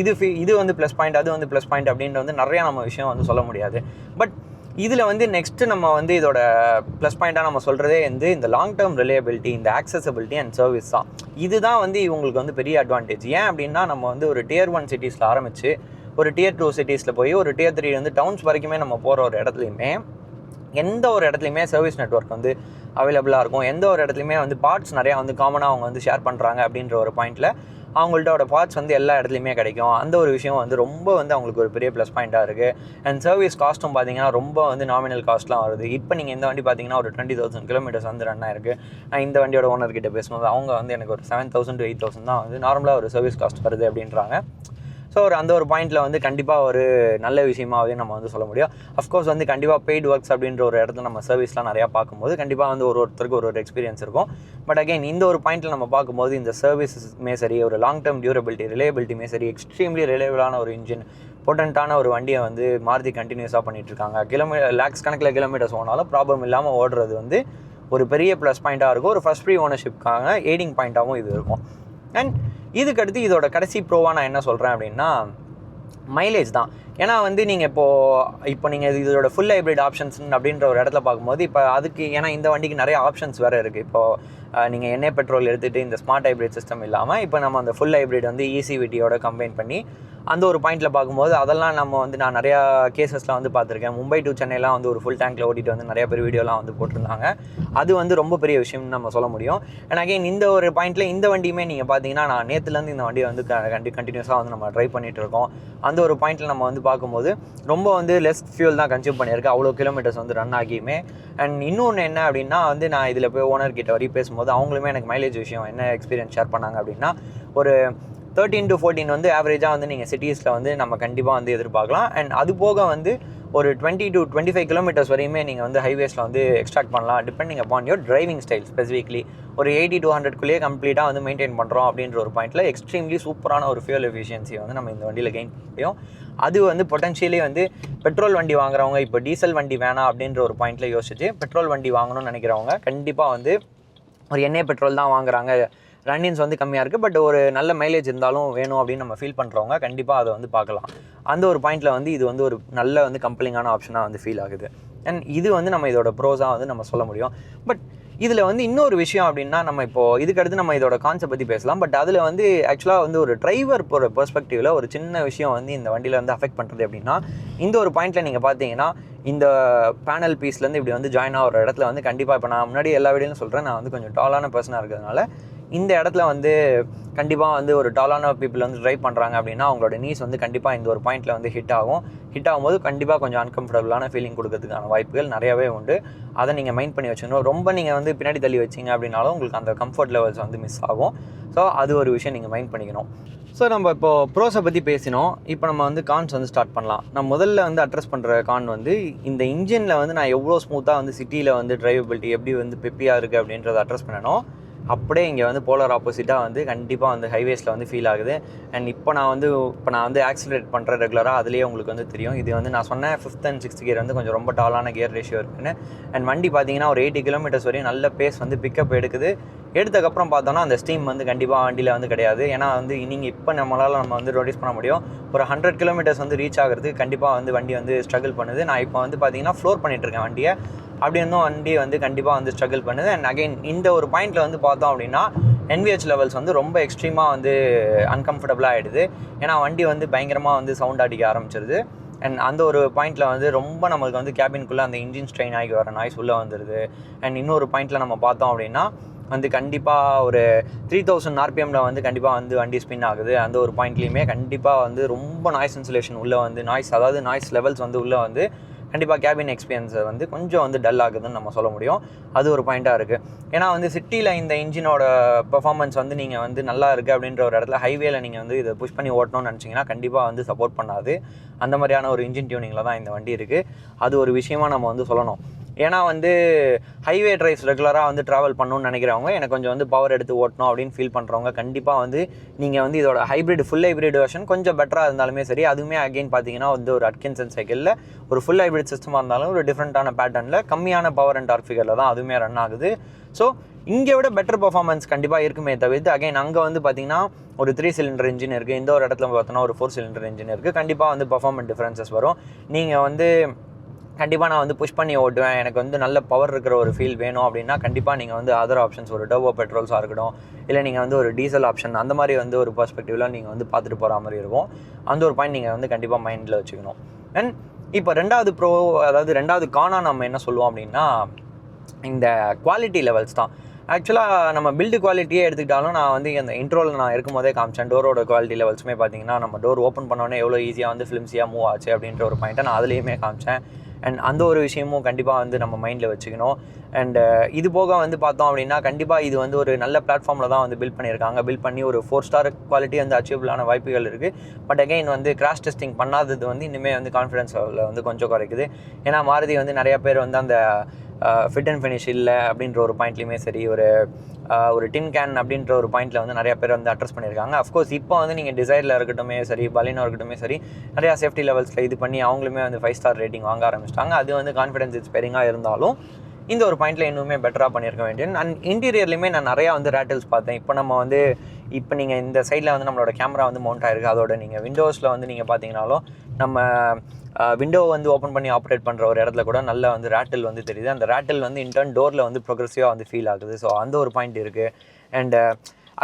இது வந்து ப்ளஸ் பாயிண்ட், அது வந்து ப்ளஸ் பாயிண்ட் அப்படின்ட்டு வந்து நிறையா நம்ம விஷயம் வந்து சொல்ல முடியாது. பட் இதில் வந்து நெக்ஸ்ட்டு நம்ம வந்து இதோட ப்ளஸ் பாயிண்ட்டாக நம்ம சொல்கிறதே வந்து இந்த லாங் டேர்ம் ரிலையபிலிட்டி, இந்த ஆக்சசபிலிட்டி அண்ட் சர்வீஸ் தான். இதுதான் வந்து இவங்களுக்கு வந்து பெரிய அட்வான்டேஜ். ஏன் அப்படின்னா நம்ம வந்து ஒரு Tier 1 சிட்டிஸில் ஆரம்பித்து ஒரு Tier 2 சிட்டிஸில் போய் ஒரு Tier 3 வந்து டவுன்ஸ் வரைக்குமே நம்ம போகிற ஒரு இடத்துலையுமே எந்த ஒரு இடத்துலையுமே சர்வீஸ் நெட்வொர்க் வந்து அவைலபிளாக இருக்கும். எந்த ஒரு இடத்துலையுமே வந்து பார்ட்ஸ் நிறையா வந்து காமனாக அவங்க வந்து ஷேர் பண்ணுறாங்க அப்படின்ற ஒரு பாயிண்ட்டில் அவங்கள்ட்ட பார்ட்ஸ் வந்து எல்லா இடத்துலையுமே கிடைக்கும். அந்த ஒரு விஷயம் வந்து ரொம்ப வந்து அவங்களுக்கு ஒரு பெரிய ப்ளஸ் பாயிண்ட்டாக இருக்குது. அண்ட் சர்வீஸ் காஸ்ட்டும் பார்த்தீங்கன்னா ரொம்ப வந்து நாமினல் காஸ்ட்லாம் வருது. இப்போ நீங்கள் இந்த வண்டி பார்த்தீங்கன்னா ஒரு 20,000 கிலோமீட்டர்ஸ் வந்து ரன் ஆயிருக்கு. நான் இந்த வண்டியோட ஓனர்கிட்ட பேசும்போது அவங்க வந்து எனக்கு ஒரு 7,000 to 8,000 தான் வந்து நார்மலாக ஒரு சர்வீஸ் காஸ்ட் வருது அப்படின்றாங்க. ஸோ அந்த ஒரு பாயிண்ட்டில் வந்து கண்டிப்பாக ஒரு நல்ல விஷயமாகவே நம்ம வந்து சொல்ல முடியும். அஃப்கோர்ஸ் வந்து கண்டிப்பாக பெய்ட் ஒர்க்ஸ் அப்படின்ற ஒரு இடத்துல நம்ம சர்வீஸ்லாம் நிறையா பார்க்கும்போது கண்டிப்பாக வந்து ஒருத்தருக்கு ஒரு எக்ஸ்பீரியன்ஸ் இருக்கும். பட் அகைன் இந்த ஒரு பாயிண்ட்டில் நம்ம பார்க்கும்போது இந்த சர்வீஸுமே சரி, ஒரு லாங் டேர்ம் டியூரபிலிட்டி, ரிலையபிலிட்டியுமே சரி, எக்ஸ்ட்ரீம்லி ரிலையபிளான ஒரு இன்ஜின், பொட்டன்ட்டான ஒரு வண்டியை வந்து மாருதி கண்டினியூஸாக பண்ணிகிட்ருக்காங்க. லேக்ஸ் கணக்கில் கிலோமீட்டர்ஸ் ஓனாலும் ப்ராப்ளம் இல்லாமல் ஓடுறது வந்து ஒரு பெரிய ப்ளஸ் பாயிண்ட்டாக இருக்கும். ஒரு ஃபர்ஸ்ட் ஃப்ரீ ஓனர்ஷிப்கான எய்டிங் பாயிண்ட்டாகவும் இது இருக்கும். அண்ட் இதுக்கடுத்து இதோட கடைசி ப்ரோவாக நான் என்ன சொல்கிறேன் அப்படின்னா மைலேஜ் தான். ஏன்னா வந்து நீங்கள் இப்போ நீங்கள் இதோட ஃபுல் ஹைப்ரிட் ஆப்ஷன்ஸ் அப்படின்ற ஒரு இடத்துல பார்க்கும்போது இப்போ அதுக்கு ஏன்னா இந்த வண்டிக்கு நிறைய ஆப்ஷன்ஸ் வேறு இருக்குது. இப்போது நீங்கள் எண்ணெய் பெட்ரோல் எடுத்துகிட்டு இந்த ஸ்மார்ட் ஹைப்ரிட் சிஸ்டம் இல்லாமல் இப்போ நம்ம அந்த ஃபுல் ஹைப்ரிட் வந்து ECVT-யோட கம்பைன் பண்ணி அந்த ஒரு பாயிண்ட்டில் பார்க்கும்போது அதெல்லாம் நம்ம வந்து நான் நிறையா கேசஸ்லாம் வந்து பார்த்துருக்கேன். மும்பை டு சென்னைலாம் வந்து ஒரு ஃபுல் டேங்க்கில் ஓட்டிகிட்டு வந்து நிறையா பேர் வீடியோலாம் வந்து போட்டிருந்தாங்க. அது வந்து ரொம்ப பெரிய விஷயம்னு நம்ம சொல்ல முடியும். அண்ட் அகைன் இந்த ஒரு பாயிண்ட்டில் இந்த வண்டியுமே நீங்கள் பார்த்தீங்கன்னா நான் நேற்றுலேருந்து இந்த வண்டியை வந்து கண்டினியூஸாக வந்து நம்ம ட்ரைவ் பண்ணிகிட்டு இருக்கோம். அந்த ஒரு பாயிண்ட்டில் நம்ம வந்து பார்க்கும்போது ரொம்ப வந்து லெஸ் ஃபியூல் தான் கன்சியூம் பண்ணியிருக்கு, அவ்வளோ கிலோமீட்டர்ஸ் வந்து ரன் ஆகியுமே. அண்ட் இன்னொன்று என்ன அப்படின்னா வந்து நான் இதில் போய் ஓனர்கிட்ட வரையும் பேசும்போது அவங்களுமே எனக்கு மைலேஜ் விஷயம் என்ன எக்ஸ்பீரியன்ஸ் ஷேர் பண்ணாங்க அப்படின்னா ஒரு 13 to 14 வந்து ஆவரேஜாக வந்து நீங்கள் சிட்டிஸில் வந்து நம்ம கண்டிப்பாக வந்து எதிர்பார்க்கலாம். அண்ட் அது போக வந்து ஒரு 20 to 25 கிலோமீட்டர்ஸ் வரையுமே நீங்கள் வந்து ஹைவேஸில் வந்து எக்ஸ்ட்ராக்ட் பண்ணலாம், depending upon your driving style. Specifically ஒரு 80 to 100 கம்ப்ளீட்டாக வந்து மெயின்டைன் பண்ணுறோம் அப்படின்ற ஒரு பாயிண்ட்டில் எக்ஸ்ட்ரீம்லி சூப்பரான ஒரு ஃபியூல் எஃபிஷியன்சியை வந்து நம்ம இந்த வண்டியில் கெயின் பண்ண முடியும். அது வந்து பொட்டன்ஷியலி வந்து பெட்ரோல் வண்டி வாங்குறவங்க இப்போ டீசல் வண்டி வேணாம் அப்படின்ற ஒரு பாயிண்ட்டில் யோசிச்சு பெட்ரோல் வண்டி வாங்கணும்னு நினைக்கிறவங்க கண்டிப்பாக வந்து ஒரு எண்ணெய் பெட்ரோல் தான் வாங்குறாங்க, ரன்னிங்ஸ் வந்து கம்மியாக இருக்குது, பட் ஒரு நல்ல மைலேஜ் இருந்தாலும் வேணும் அப்படின்னு நம்ம ஃபீல் பண்ணுறவங்க கண்டிப்பாக அதை வந்து பார்க்கலாம். அந்த ஒரு பாயிண்ட்டில் வந்து இது வந்து ஒரு நல்ல வந்து கம்பெலிங்கான ஆப்ஷனாக வந்து ஃபீல் ஆகுது. அண்ட் இது வந்து நம்ம இதோட ப்ரோஸாக வந்து நம்ம சொல்ல முடியும். பட் இதில் வந்து இன்னொரு விஷயம் அப்படின்னா நம்ம இப்போது இதுக்கடுத்து நம்ம இதோட கான்செப்ட் பற்றி பேசலாம். பட் அதில் வந்து ஆக்சுவலாக வந்து ஒரு டிரைவர் போகிற பெர்ஸ்பெக்டிவில் ஒரு சின்ன விஷயம் வந்து இந்த வண்டியில் வந்து அஃபெக்ட் பண்ணுறது அப்படின்னா இந்த ஒரு பாயிண்ட்டில் நீங்கள் பார்த்தீங்கன்னா இந்த பேனல் பீஸ்லேருந்து இப்படி வந்து ஜாயின் ஆகிற இடத்துல வந்து கண்டிப்பாக இப்போ நான் முன்னாடி எல்லா வீடியோலையும் சொல்கிறேன், நான் வந்து கொஞ்சம் டாலான பர்சனாக இருக்கிறதுனால இந்த இடத்துல வந்து கண்டிப்பாக வந்து ஒரு டாலான பீப்புள் வந்து ட்ரைவ் பண்ணுறாங்க அப்படின்னா அவங்களோட நீஸ் வந்து கண்டிப்பாக இந்த ஒரு பாயிண்ட்டில் வந்து ஹிட் ஆகும்போது கண்டிப்பாக கொஞ்சம் அன்கம்ஃபர்டபுளான ஃபீலிங் கொடுக்கறதுக்கான வாய்ப்புகள் நிறையவே உண்டு. அதை நீங்கள் மைண்ட் பண்ணி வச்சுக்கணும். ரொம்ப நீங்கள் வந்து பின்னாடி தள்ளி வச்சிங்க அப்படின்னாலும் உங்களுக்கு அந்த கம்ஃபர்ட் லெவல்ஸ் வந்து மிஸ் ஆகும். ஸோ அது ஒரு விஷயம் நீங்கள் மைண்ட் பண்ணிக்கணும். ஸோ நம்ம இப்போ ப்ரோஸை பற்றி பேசினோம். இப்போ நம்ம வந்து கான்ஸ் வந்து ஸ்டார்ட் பண்ணலாம். நான் முதல்ல வந்து அட்ரஸ் பண்ணுற கான் வந்து இந்த இன்ஜினில் வந்து நான் எவ்வளோ ஸ்மூத்தாக வந்து சிட்டியில் வந்து டிரைவபிலிட்டி எப்படி வந்து பெப்பியாக இருக்குது அப்படின்றத அட்ரஸ் பண்ணணும். அப்படியே இங்கே வந்து போலார் ஆப்போசிட்டாக வந்து கண்டிப்பாக வந்து ஹைவேஸில் வந்து ஃபீல் ஆகுது. அண்ட் இப்போ நான் வந்து ஆக்சிலரேட் பண்ணுறேன் ரெகுலராக. அதுலேயே உங்களுக்கு வந்து தெரியும். இது வந்து நான் சொன்னேன் 5th and 6th கியர் வந்து கொஞ்சம் ரொம்ப டாலான கியர் ரேஷியோ இருக்குன்னு. அண்ட் வண்டி பார்த்தீங்கன்னா ஒரு 80 km வரையும் நல்ல பேஸ் வந்து பிக்கப் எடுக்குது. எடுத்ததுக்கப்புறம் பார்த்தோன்னா அந்த ஸ்டீம் வந்து கண்டிப்பாக வண்டியில் வந்து கிடையாது. ஏன்னா வந்து நீங்கள் இப்போ நம்ம வந்து நோட்டீஸ் பண்ண முடியும். ஒரு 100 km வந்து ரீச் ஆகிறதுக்கு கண்டிப்பாக வந்து வண்டி வந்து ஸ்ட்ரகிள் பண்ணுது. நான் இப்போ வந்து பார்த்தீங்கன்னா ஃப்ளோர் பண்ணிகிட்ருக்கேன் வண்டியை. அப்படி இருந்தும் வண்டி வந்து கண்டிப்பாக வந்து ஸ்ட்ரகிள் பண்ணுது. அண்ட் அகைன் இந்த ஒரு பாயிண்டில் வந்து பார்த்தோம் அப்படின்னா NVH லெவல்ஸ் வந்து ரொம்ப எக்ஸ்ட்ரீமாக வந்து அன்கம்ஃபர்டபுளாக ஆகிடுது. ஏன்னா வண்டி வந்து பயங்கரமாக வந்து சவுண்ட் அடிக்க ஆரம்பிச்சிருது. அண்ட் அந்த ஒரு பாயிண்டில் வந்து ரொம்ப நம்மளுக்கு வந்து கேபின்குள்ளே அந்த இன்ஜின் ஸ்ட்ரெயின் ஆகி வர நாய்ஸ் உள்ளே வந்துடுது. அண்ட் இன்னொரு பாயிண்டில் நம்ம பார்த்தோம் அப்படின்னா வந்து கண்டிப்பாக ஒரு 3000 RPMல வந்து கண்டிப்பாக வந்து வண்டி ஸ்பின் ஆகுது. அந்த ஒரு பாயிண்ட்லேயுமே கண்டிப்பாக வந்து ரொம்ப நாய்ஸ் இன்சுலேஷன் உள்ளே வந்து நாய்ஸ் லெவல்ஸ் வந்து உள்ளே வந்து கண்டிப்பாக கேபின் எக்ஸ்பீரியன்ஸை வந்து கொஞ்சம் வந்து டல் ஆகுதுன்னு நம்ம சொல்ல முடியும். அது ஒரு பாயிண்ட்டாக இருக்குது. ஏன்னா வந்து சிட்டியில் இந்த இன்ஜினோட பெர்ஃபார்மன்ஸ் வந்து நீங்கள் வந்து நல்லா இருக்குது அப்படின்ற ஒரு இடத்துல ஹைவேல நீங்கள் வந்து இதை புஷ் பண்ணி ஓட்டணும்னு நினச்சிங்கன்னா கண்டிப்பாக வந்து சப்போர்ட் பண்ணாது. அந்த மாதிரியான ஒரு இன்ஜின் டியூனிங்கில் தான் இந்த வண்டி இருக்குது. அது ஒரு விஷயமாக நம்ம வந்து சொல்லணும். ஏன்னா வந்து ஹைவே ட்ரைவ்ஸ் ரெகுலராக வந்து ட்ராவல் பண்ணணும்னு நினைக்கிறவங்க, எனக்கு கொஞ்சம் வந்து பவர் எடுத்து ஓட்டணும் அப்படின்னு ஃபீல் பண்ணுறவங்க கண்டிப்பாக வந்து நீங்கள் வந்து இதோட ஃபுல் ஹைப்ரிட் வெர்ஷன் கொஞ்சம் பெட்டராக இருந்தாலுமே சரி, அதுவுமே அகெயின் பார்த்தீங்கன்னா வந்து ஒரு அட்கின்சன் சைக்கிளில் ஒரு ஃபுல் ஹைப்ரிட் சிஸ்டமாக இருந்தாலும் ஒரு டிஃப்ரெண்ட்டான பேட்டர்னில் கம்மியான பவர் அண்ட் டார்க் ஃபிகரில் தான் அதுவுமே ரன் ஆகுது. ஸோ இங்கே விட பெட்டர் பர்ஃபார்மன்ஸ் கண்டிப்பாக இருக்குமே தவிர்த்து அகைன் அங்கே வந்து பார்த்தீங்கன்னா ஒரு 3 சிலிண்டர் இன்ஜின் இருக்குது. இந்த ஒரு இடத்துல பார்த்தோன்னா ஒரு 4 சிலிண்டர் இன்ஜின் இருக்குது. கண்டிப்பாக வந்து பர்ஃபார்மன்ஸ் டிஃப்ரென்சஸ் வரும். நீங்கள் வந்து கண்டிப்பாக நான் வந்து புஷ் பண்ணி ஓட்டுவேன், எனக்கு வந்து நல்ல பவர் இருக்கிற ஒரு ஃபீல் வேணும் அப்படின்னா கண்டிப்பாக நீங்கள் வந்து அதர் ஆப்ஷன்ஸ் ஒரு டர்போ பெட்ரோல்ஸாக இருக்கட்டும், இல்லை நீங்கள் வந்து ஒரு டீசல் ஆப்ஷன் அந்த மாதிரி வந்து ஒரு பர்ஸ்பெக்டிவில் நீங்கள் வந்து பார்த்துட்டு போகிற மாதிரி இருக்கும். அந்த ஒரு பாயிண்ட் நீங்கள் வந்து கண்டிப்பாக மைண்டில் வச்சுக்கணும். அண்ட் இப்போ ரெண்டாவது கானாக நம்ம என்ன சொல்லுவோம் அப்படின்னா இந்த குவாலிட்டி லெவல்ஸ் தான். ஆக்சுவலாக நம்ம பில்டு குவாலிட்டியே எடுத்துக்கிட்டாலும் நான் வந்து அந்த இன்ட்ரோவில் நான் இருக்கும்போதே காமிச்சேன். டோரோட குவாலிட்டி லெவல்ஸுமே பார்த்தீங்கன்னா நம்ம டோர் ஓப்பன் பண்ணோன்னே எவ்வளோ ஈஸியாக வந்து ஃபிலிம்ஸியாக மூவ் ஆச்சு அப்படின்ற ஒரு பாயிண்ட்டை நான் அதுலேயுமே காமிச்சேன். அண்ட் அந்த ஒரு விஷயமும் கண்டிப்பாக வந்து நம்ம மைண்டில் வச்சுக்கணும். அண்டு இது போக வந்து பார்த்தோம் அப்படின்னா கண்டிப்பாக இது வந்து ஒரு நல்ல பிளாட்ஃபார்மில் தான் வந்து பில்ட் பண்ணியிருக்காங்க. பில்ட் பண்ணி ஒரு 4 ஸ்டார் குவாலிட்டி வந்து அச்சீவபிளான வாய்ப்புகள் இருக்குது. பட் அகைன் வந்து கிராஷ் டெஸ்டிங் பண்ணாதது வந்து இன்னுமே வந்து கான்ஃபிடன்ஸ் லெவலில் வந்து கொஞ்சம் குறைக்குது. ஏன்னா மாருதி வந்து நிறையா பேர் வந்து அந்த ஃபிட் அண்ட் ஃபினிஷ் இல்லை அப்படின்ற ஒரு பாயிண்ட்லேயுமே சரி, ஒரு டின் கேன் அப்படின்ற ஒரு பாயிண்ட்டில் வந்து நிறையா பேர் வந்து அட்ரஸ் பண்ணியிருக்காங்க. அஃப்கோர்ஸ் இப்போ வந்து நீங்கள் டிசைரில் இருக்கட்டுமே சரி, பலினோ இருக்கட்டுமே சரி, நிறையா சேஃப்டி லெவல்ஸில் இது பண்ணி அவங்களுமே வந்து 5 ஸ்டார் ரேட்டிங் வாங்க ஆரம்பிச்சிட்டாங்க. அது வந்து கான்ஃபிடன்ஸ் இன்ஸ்பைரிங்காக இருந்தாலும் இந்த ஒரு பாயிண்ட்டில் இன்னுமே பெட்டராக பண்ணியிருக்க வேண்டியது. அண்ட் இன்டீரியர்லையுமே நான் நிறையா வந்து ரேட்டில்ஸ் பார்த்தேன். இப்போ நீங்கள் இந்த சைடில் வந்து நம்மளோட கேமரா வந்து மவுண்ட் ஆகிருக்கு. அதோட நீங்கள் விண்டோஸில் வந்து நீங்கள் பார்த்தீங்கனாலும் நம்ம விண்டோ வந்து ஓப்பன் பண்ணி ஆப்ரேட் பண்ணுற ஒரு இடத்துல கூட நல்லா வந்து ரேட்டில் வந்து தெரியுது. அந்த ரேட்டில் வந்து இன்டர்ன் டோரில் வந்து ப்ரோக்ரெசிவாக வந்து ஃபீல் ஆகுது. ஸோ அந்த ஒரு பாயிண்ட் இருக்குது. அண்டு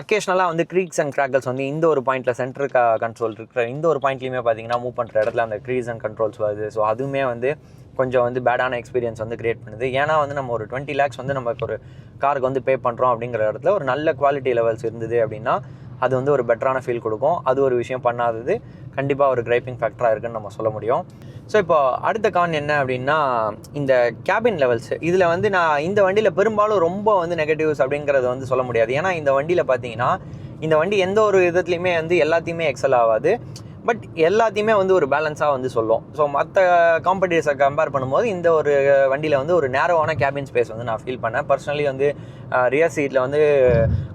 அக்கேஷ்னலாக வந்து க்ரீக்ஸ் அண்ட் கிராக்கல்ஸ் வந்து இந்த ஒரு பாயிண்ட்டில் சென்டர் கண்ட்ரோல் இருக்கிற இந்த ஒரு பாயிண்ட்லேயுமே பார்த்தீங்கன்னா மூவ் பண்ணுற இடத்துல அந்த க்ரீஸ் அண்ட் கண்ட்ரோல்ஸ் வருது. ஸோ அதுவுமே வந்து கொஞ்சம் வந்து பேடான எக்ஸ்பீரியன்ஸ் வந்து க்ரியேட் பண்ணுது. ஏன்னா வந்து நம்ம ஒரு 20 lakhs வந்து நமக்கு ஒரு காருக்கு வந்து பே பண்ணுறோம் அப்படிங்கிற இடத்துல ஒரு நல்ல குவாலிட்டி லெவல்ஸ் இருந்தது அப்படின்னா அது வந்து ஒரு பெட்டரான ஃபீல் கொடுக்கும். அது ஒரு விஷயம் பண்ணாதது கண்டிப்பாக ஒரு கிரைப்பிங் ஃபேக்டராக இருக்குதுன்னு நம்ம சொல்ல முடியும். ஸோ இப்போ அடுத்த கான் என்ன அப்படின்னா இந்த கேபின் லெவல்ஸ். இதில் வந்து நான் இந்த வண்டியில் பெரும்பாலும் ரொம்ப வந்து நெகட்டிவ்ஸ் அப்படிங்கிறத வந்து சொல்ல முடியாது. ஏன்னா இந்த வண்டியில் பார்த்தீங்கன்னா இந்த வண்டி எந்த ஒரு விதத்துலையுமே வந்து எல்லாத்தையுமே எக்ஸல் ஆகாது. பட் எல்லாத்தையுமே வந்து ஒரு பேலன்ஸாக வந்து சொல்லும். ஸோ மற்ற காம்படிட்டர்ஸை கம்பேர் பண்ணும்போது இந்த ஒரு வண்டியில் வந்து ஒரு நேரோவான கேபின் ஸ்பேஸ் வந்து நான் ஃபீல் பண்ணேன். பர்சனலி வந்து ரியர் சீட்டில் வந்து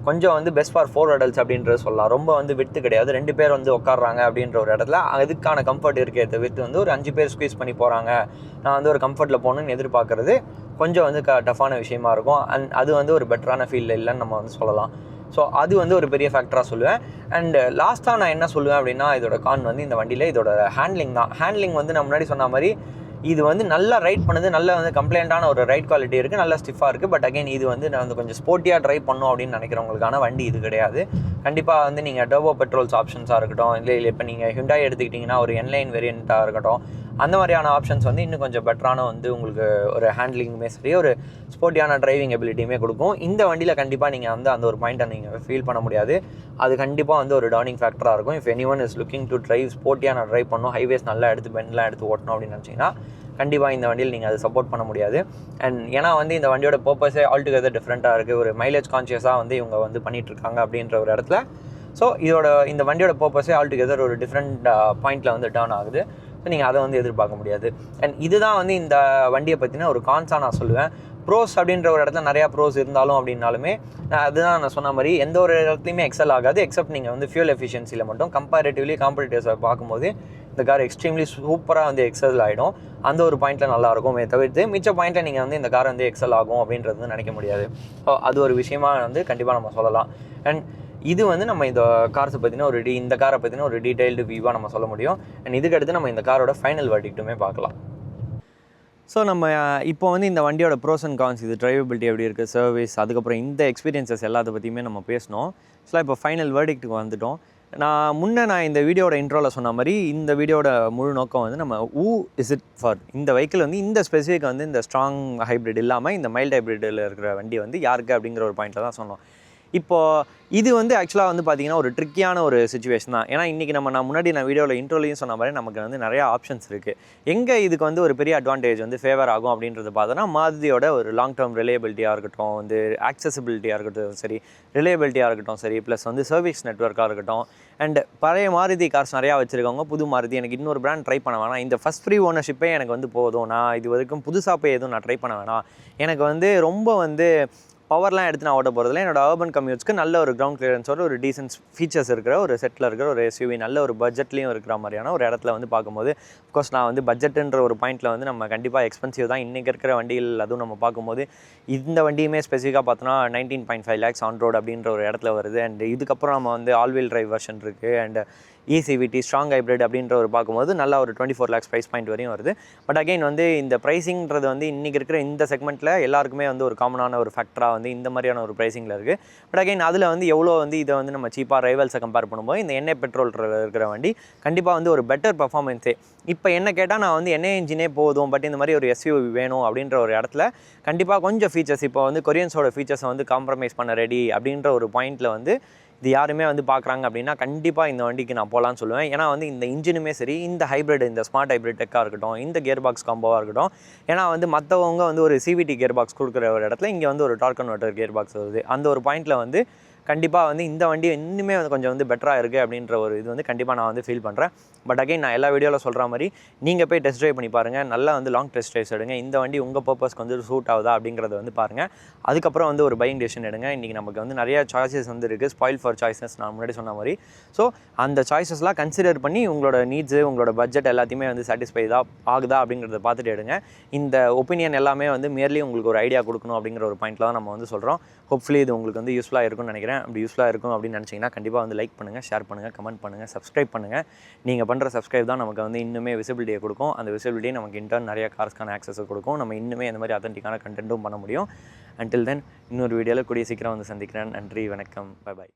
கொஞ்சம் வந்து பெஸ்ட் ஃபார் 4 adults அப்படின்றது சொல்லலாம். ரொம்ப வந்து விட்டு கிடையாது, 2 பேர் வந்து உட்காடுறாங்க அப்படின்ற ஒரு இடத்துல அதுக்கான கம்ஃபர்ட் இருக்கிறத விட்டு வந்து ஒரு 5 பேர் ஸ்குவீஸ் பண்ணி போகிறாங்க, நான் வந்து ஒரு கம்ஃபர்ட்டில் போகணுன்னு எதிர்பார்க்குறது கொஞ்சம் வந்து டஃப்பான விஷயமா இருக்கும். அண்ட் அது வந்து ஒரு பெட்டரான ஃபீல் இல்லைன்னு நம்ம வந்து சொல்லலாம். ஸோ அது வந்து ஒரு பெரிய ஃபேக்டராக சொல்லுவேன். அண்ட் லாஸ்ட்டாக நான் என்ன சொல்லுவேன் அப்படின்னா இதோட கான் வந்து இந்த வண்டியில் இதோட ஹேண்ட்லிங் தான். ஹேண்ட்லிங் வந்து நான் முன்னாடி சொன்ன மாதிரி இது வந்து நல்லா ரைட் பண்ணுது, நல்ல வந்து கம்ப்ளைண்ட்டான ஒரு ரைட் குவாலிட்டி இருக்குது, நல்லா ஸ்டிஃபாக இருக்குது. பட் அகைன் இது வந்து நான் வந்து கொஞ்சம் ஸ்போர்ட்டியாக ட்ரைவ் பண்ணணும் அப்படின்னு நினைக்கிறவங்களுக்கான வண்டி இது கிடையாது. கண்டிப்பாக வந்து நீங்கள் டர்போ பெட்ரோல்ஸ் ஆப்ஷன்ஸாக இருக்கட்டும், இல்லை இப்போ நீங்கள் ஹிண்டாய் எடுத்துக்கிட்டிங்கன்னா ஒரு என்லைன் வேரியண்ட்டாக இருக்கட்டும், அந்த மாதிரியான ஆப்ஷன்ஸ் வந்து இன்னும் கொஞ்சம் பெட்டரான வந்து உங்களுக்கு ஒரு ஹேண்ட்லிங்குமே சரி ஒரு ஸ்போர்ட்டியான டிரைவிங் எபிலிட்டியுமே கொடுக்கும். இந்த வண்டியில் கண்டிப்பாக நீங்கள் வந்து அந்த ஒரு பாயிண்ட்டை நீங்கள் ஃபீல் பண்ண முடியாது. அது கண்டிப்பாக வந்து ஒரு டர்னிங் ஃபேக்டராக இருக்கும். If any one is looking to drive ஸ்போர்ட்டியான drive பண்ணணும், ஹைவேஸ் நல்லா எடுத்து பெண்ட்லாம் எடுத்து ஓட்டணும் அப்படின்னு நினச்சிங்கன்னா கண்டிப்பாக இந்த வண்டியில் நீங்கள் அதை சப்போர்ட் பண்ண முடியாது. அண்ட் ஏன்னா வந்து இந்த வண்டியோட பர்பஸே ஆல்டுகெதர் டிஃப்ரெண்ட்டாக இருக்குது. ஒரு மைலேஜ் கான்ஷியஸாக வந்து இவங்க வந்து பண்ணிகிட்ருக்காங்க அப்படின்ற ஒரு இடத்துல. ஸோ இந்த வண்டியோட பர்பஸே ஆல்டுகெதர் ஒரு டிஃப்ரெண்ட் பாயிண்டில் வந்து டர்ன் ஆகுது. ஸோ நீங்கள் அதை வந்து எதிர்பார்க்க முடியாது. அண்ட் இதுதான் வந்து இந்த வண்டியை பற்றின ஒரு கான்ஸாக நான் சொல்லுவேன். ப்ரோஸ் அப்படின்ற ஒரு இடத்துல நிறையா ப்ரோஸ் இருந்தாலும் அப்படின்னாலுமே அதுதான் நான் சொன்ன மாதிரி எந்த ஒரு இடத்துலையுமே எக்ஸல் ஆகாது. எக்ஸப்ட் நீங்கள் வந்து ஃபியூல் எஃபிஷியன்சியில் மட்டும் கம்பேரிட்டிவ்லி காம்படிட்டர்ஸை பார்க்கும்போது இந்த கார் எக்ஸ்ட்ரீம்லி சூப்பராக வந்து எக்ஸல் ஆகிடும். அந்த ஒரு பாயிண்ட்டில் நல்லாயிருக்குமே தவிர்த்து மிச்ச பாயிண்ட்டில் நீங்கள் வந்து இந்த கார் வந்து எக்ஸல் ஆகும் அப்படின்றது வந்து நினைக்க முடியாது. ஸோ அது ஒரு விஷயமாக வந்து கண்டிப்பாக நம்ம சொல்லலாம். அண்ட் இது வந்து நம்ம இந்த கார்ஸை பற்றின இந்த காரை பற்றின ஒரு டீட்டெயில்டு வியூவாக நம்ம சொல்ல முடியும். அண்ட் இதுக்கடுத்து நம்ம இந்த காரோட ஃபைனல் வெர்டிக்ட்டுமே பார்க்கலாம். ஸோ நம்ம இப்போ வந்து இந்த வண்டியோட ப்ரோஸ் அண்ட் கான்ஸ், இது டிரைவபிலிட்டி எப்படி இருக்குது, சர்வீஸ், அதுக்கப்புறம் இந்த எக்ஸ்பீரியன்ஸஸ் எல்லாத்தை பற்றியுமே நம்ம பேசணும். ஸோ இப்போ ஃபைனல் வெர்டிக்ட்டுக்கு வந்துவிட்டோம். நான் இந்த வீடியோட இன்ட்ரோவில் சொன்ன மாதிரி இந்த வீடியோட முழு நோக்கம் வந்து நம்ம இஸ் இட் ஃபார் இந்த வெஹிக்கிள் வந்து இந்த ஸ்பெசிஃபிக் வந்து இந்த ஸ்ட்ராங் ஹைப்ரிட் இல்லாமல் இந்த மைல்டு ஹைப்ரிட்டில் இருக்கிற வண்டி வந்து யாருக்கு அப்படிங்கிற ஒரு பாயிண்ட்டில் தான் சொன்னோம். இப்போது இது வந்து ஆக்சுவலாக வந்து பார்த்திங்கன்னா ஒரு ட்ரிக்கியான ஒரு சிச்சுவேஷன் தான். ஏன்னா இன்றைக்கி நான் வீடியோவில் இன்ட்ரோலையும் சொன்ன மாதிரி நமக்கு வந்து நிறையா ஆப்ஷன்ஸ் இருக்குது. எங்கே இதுக்கு வந்து ஒரு பெரிய அட்வான்டேஜ் வந்து ஃபேவர் ஆகும் அப்படின்றது பார்த்தோன்னா மாருதியோட ஒரு லாங் டேர்ம் ரிலையபிலிட்டியாக இருக்கட்டும், வந்து ஆக்சசிபிலிட்டியாக இருக்கட்டும் சரி, ரிலையபிலிட்டியாக இருக்கட்டும் சரி, ப்ளஸ் வந்து சர்வீஸ் நெட்வொர்க்காக இருக்கட்டும். அண்ட் பழைய மாருதி கார்ஸ் நிறையா வச்சுருக்கவங்க புது மாருதி எனக்கு இன்னொரு பிராண்ட் ட்ரை பண்ண வேணாம், இந்த ஃபஸ்ட் ஃப்ரீ ஓனர்ஷிப்பே எனக்கு வந்து போதும், நான் இது வரைக்கும் புதுசாக போய் எதுவும் நான் ட்ரை பண்ண வேணாம், எனக்கு வந்து ரொம்ப வந்து பவர்லாம் எடுத்து நான் ஓட்ட போகிறதில்ல, என்னோட அர்பன் கம்யூட்ஸ்க்கு நல்ல ஒரு கிரவுண்ட் கிளியரன்ஸோட ஒரு டீசென்ட் ஃபீச்சர்ஸ் இருக்கிற ஒரு செட்டில் இருக்கிற ஒரு எஸ்யூவி நல்ல ஒரு பட்ஜெட்லேயும் இருக்கிற மாதிரியான ஒரு இடத்துல வந்து பார்க்கும்போது, அஃப்கோர்ஸ் நான் வந்து பட்ஜெட்டுன்ற ஒரு பாயிண்ட்டில் வந்து நம்ம கண்டிப்பாக எக்ஸ்பென்சிவ் தான் இன்றைக்கி இருக்கிற வண்டிகள். அதுவும் நம்ம பார்க்கும்போது இந்த வண்டியுமே ஸ்பெசிஃபிக்காக பார்த்தோன்னா 19.5 lakhs ஆன் ரோடு அப்படின்ற ஒரு இடத்துல வருது. அண்ட் இதுக்கப்புறம் நம்ம வந்து ஆல் வீல் டிரைவ் வெர்ஷன் இருக்குது, அண்ட் இசிவிடி ஸ்ட்ராங் ஹைப்ரிட் அப்படின்ற ஒரு பார்க்கும்போது நல்லா ஒரு 24 lakhs ப்ரைஸ் பாயிண்ட் வரையும் வருது. பட் அகைன் வந்து இந்த ப்ரைஸிங்கிறது வந்து இன்றைக்கி இருக்கிற இந்த செக்மெண்ட்டில் எல்லாருக்குமே வந்து ஒரு காமனான ஒரு ஃபேக்டராக வந்து இந்த மாதிரியான ஒரு ப்ரைஸிங்கில் இருக்குது. பட் அகைன் அதில் வந்து எவ்வளோ வந்து இதை வந்து நம்ம சீப்பாக ரைவல்ஸை கம்பேர் பண்ணும்போது இந்த எண்ணெய் பெட்ரோல் இருக்கிற வண்டி கண்டிப்பாக வந்து ஒரு பெட்டர் பர்ஃபார்மன்ஸே. இப்போ என்ன கேட்டால் நான் வந்து எண்ணெய் இன்ஜினே போதும், பட் இந்த மாதிரி ஒரு எஸ்யூவி வேணும் அப்படின்ற ஒரு இடத்துல கண்டிப்பாக கொஞ்சம் ஃபீச்சர்ஸ், இப்போ வந்து கொரியன்ஸோட ஃபீச்சர்ஸை வந்து காம்ப்ரமைஸ் பண்ண ரெடி அப்படின்ற ஒரு பாயிண்ட்டில் வந்து இது யாருமே வந்து பார்க்குறாங்க அப்படின்னா கண்டிப்பாக இந்த வண்டிக்கு நான் போகலான்னு சொல்லுவேன். ஏன்னா வந்து இந்த இன்ஜினுமே சரி, இந்த ஹைப்ரிட், இந்த ஸ்மார்ட் ஹைப்ரிட் டெக்காக இருக்கட்டும், இந்த கியர் பாக்ஸ் காம்போவாக இருக்கட்டும், ஏன்னா வந்து மற்றவங்க வந்து ஒரு சிவிடி கியர் பாக்ஸ் கொடுக்குற ஒரு இடத்துல இங்கே வந்து ஒரு டார்க் கன்வெர்ட்டர் கியர் பாக்ஸ் வருது. அந்த ஒரு பாயிண்ட்டில் வந்து கண்டிப்பாக வந்து இந்த வண்டி இன்னுமே வந்து கொஞ்சம் வந்து பெட்டராக இருக்குது அப்படின்ற ஒரு இது வந்து கண்டிப்பாக நான் வந்து ஃபீல் பண்ணுறேன். பட் அகைன் நான் எல்லா வீடியோவில் சொல்கிற மாதிரி நீங்கள் போய் டெஸ்ட் ட்ரைவ் பண்ணி பாருங்கள், நல்லா வந்து லாங் டெஸ்ட் ட்ரைவ்ஸ் எடுங்க, இந்த வண்டி உங்கள் பர்பஸ்க்கு வந்து சூட் ஆகுதா அப்படிங்கிறத வந்து பாருங்கள். அதுக்கப்புறம் வந்து ஒரு பையிங் டெசிஷன் எடுங்க. இன்றைக்கி நமக்கு வந்து நிறையா சாய்ஸஸ் வந்து இருக்குது, ஸ்பாயில் ஃபார் சாய்ஸஸ் நான் முன்னாடி சொன்ன மாதிரி. ஸோ அந்த சாய்ஸஸ்லாம் கன்சிடர் பண்ணி உங்களோட நீட்ஸு, உங்களோட பட்ஜெட் எல்லாத்தையுமே வந்து சாட்டிஸ்ஃபைதாக ஆகுதா அப்படிங்கிறத பார்த்துட்டு எடுங்க. இந்த ஒப்பீனியன் எல்லாமே வந்து மேர்லி உங்களுக்கு ஒரு ஐடியா கொடுக்கணும் அப்படிங்கிற ஒரு பாயிண்ட்டில் தான் நம்ம வந்து சொல்கிறோம். ஹோப்ஃபுல்லி இது உங்களுக்கு வந்து யூஸ்ஃபுல்லாக இருக்கும்னு நினைக்கிறேன். அப்படி யூஸ்ஃபுல்லாக இருக்கும் அப்படின்னு நினச்சிங்கன்னா கண்டிப்பாக வந்து லைக் பண்ணுங்கள், ஷேர் பண்ணுங்கள், கமெண்ட் பண்ணுங்கள், சப்ஸ்கிரைப் பண்ணுங்கள். நீங்கள் பண்ணுற சப்ஸ்கிரைப் தான் நமக்கு வந்து இன்னுமே விசிபிலிட்டியை கொடுக்கும். அந்த விசிபிலிட்டியை நமக்கு இன்டர்ன் நிறைய கார்ஸ்க்கான ஆக்சஸை கொடுக்கும். நம்ம இன்னுமே இந்த மாதிரி அத்தன்டிக்கான கண்டென்ட்டும் பண்ண முடியும். அன்டில் தென் இன்னொரு வீடியோவில் கூடிய சீக்கிரம் வந்து சந்திக்கிறேன். நன்றி, வணக்கம், பை பாய்.